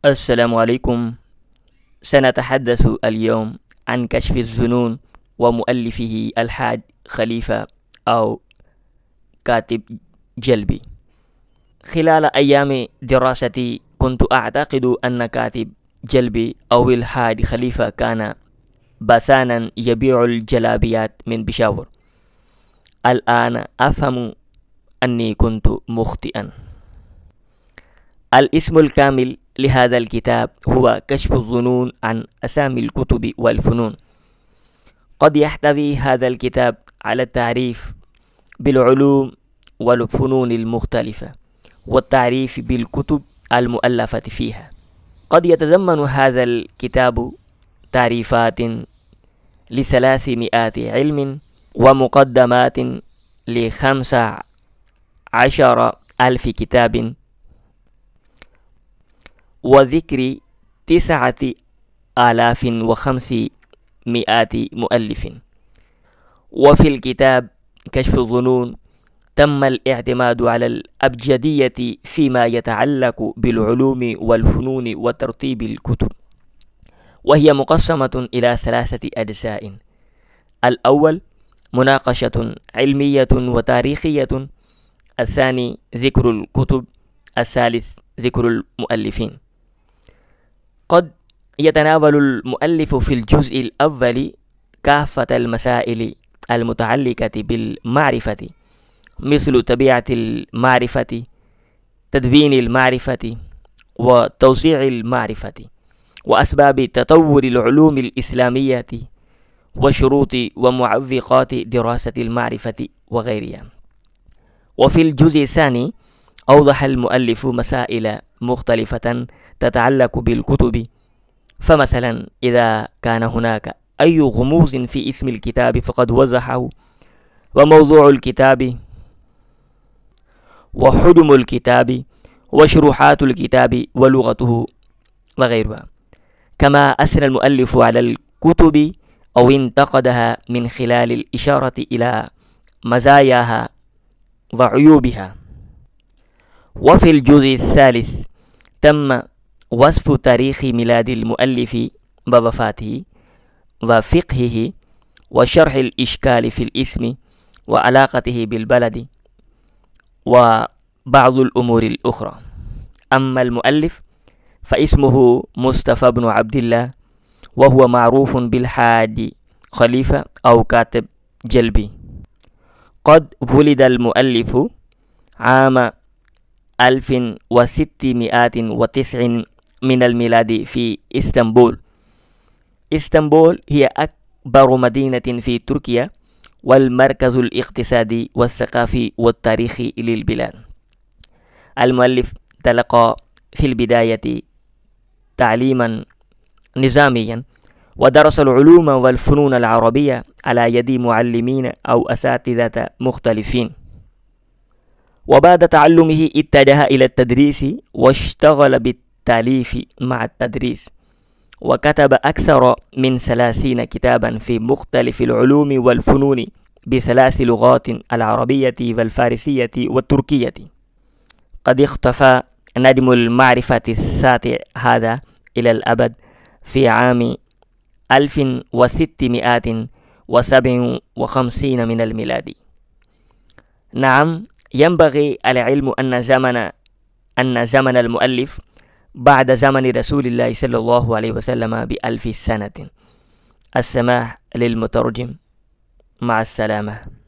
السلام عليكم. سنتحدث اليوم عن كشف الظنون ومؤلفه الحاج خليفة أو كاتب جلبي. خلال أيام دراستي كنت أعتقد أن كاتب جلبي أو الحاج خليفة كان بثانا يبيع الجلابيات من بشاور. الآن أفهم أني كنت مخطئا. الاسم الكامل لهذا الكتاب هو كشف الظنون عن أسامي الكتب والفنون. قد يحتوي هذا الكتاب على التعريف بالعلوم والفنون المختلفة والتعريف بالكتب المؤلفة فيها. قد يتضمن هذا الكتاب تعريفات ل300 علم ومقدمات ل15,000 كتاب وذكر 9,500 مؤلف. وفي الكتاب كشف الظنون تم الاعتماد على الأبجدية فيما يتعلق بالعلوم والفنون وترتيب الكتب، وهي مقسمة إلى 3 أجزاء: الأول مناقشة علمية وتاريخية، الثاني ذكر الكتب، الثالث ذكر المؤلفين. قد يتناول المؤلف في الجزء الأول كافة المسائل المتعلقة بالمعرفة، مثل طبيعة المعرفة، تدوين المعرفة، وتوزيع المعرفة، وأسباب تطور العلوم الإسلامية، وشروط ومعوقات دراسة المعرفة وغيرها. وفي الجزء الثاني أوضح المؤلف مسائل مختلفة تتعلق بالكتب، فمثلا إذا كان هناك أي غموض في اسم الكتاب فقد وضحه، وموضوع الكتاب، وحجم الكتاب، وشروحات الكتاب، ولغته، وغيرها. كما أثنى المؤلف على الكتب أو انتقدها من خلال الإشارة إلى مزاياها وعيوبها. وفي الجزء الثالث تم وصف تاريخ ميلاد المؤلف ووفاته وفقهه وشرح الإشكال في الاسم وعلاقته بالبلد وبعض الأمور الأخرى. أما المؤلف فاسمه مصطفى بن عبد الله، وهو معروف بالحاج خليفة أو كاتب جلبي. قد ولد المؤلف عام 1609 من الميلاد في إسطنبول. إسطنبول هي أكبر مدينة في تركيا والمركز الاقتصادي والثقافي والتاريخي للبلاد. المؤلف تلقى في البداية تعليما نظاميا، ودرس العلوم والفنون العربية على يد معلمين أو أساتذة مختلفين. وبعد تعلمه اتجه إلى التدريس واشتغل بالتأليف مع التدريس، وكتب أكثر من 30 كتابا في مختلف العلوم والفنون ب3 لغات: العربية والفارسية والتركية. قد اختفى نجم المعرفة الساطع هذا إلى الأبد في عام 1657 من الميلاد. نعم، ينبغي العلم أن زمن المؤلف بعد زمن رسول الله صلى الله عليه وسلم ب1000 سنة. السماح للمترجم. مع السلامة.